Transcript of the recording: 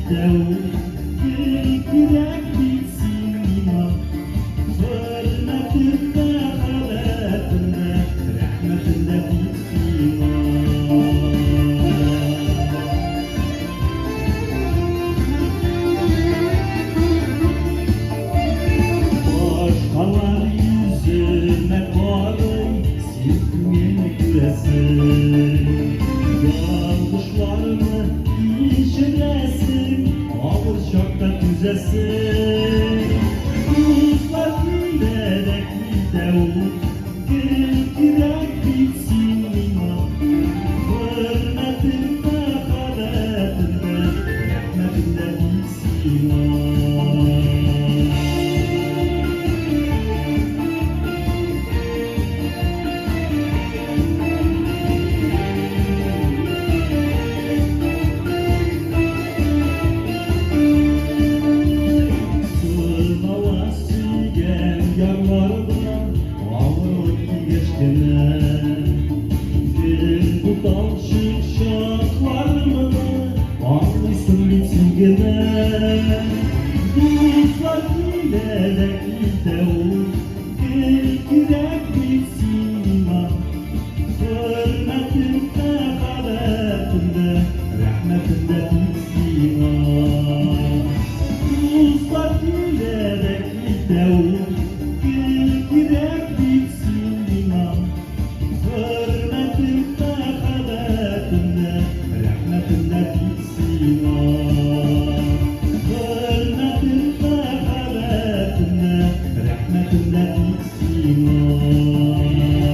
Davul kürek bitsin iman, hürmetinde haletinde, rahmetinde bitsin iman. Başkalar yüzüne karın, silkmeye gülesin. Yanlışlarını işlesin, ağır şakta düzesin. Kuşlar gülerek bir davul, kürek bitsin iman. Hürmetinde haletinde, rahmetinde bitsin iman. Yarlardan ağır geçtiler. Bir bu dalşık şaklarını ağlısın bitsin gene. Dostlar gülerek davul, kürek bitsin iman. Hürmetinde haletinde, rahmetinde bitsin iman. Dostlar gülerek davul, kürek bitsin iman. Hürmetinde haletinde, rahmetinde bitsin iman. Hürmetinde haletinde, rahmetinde bitsin iman.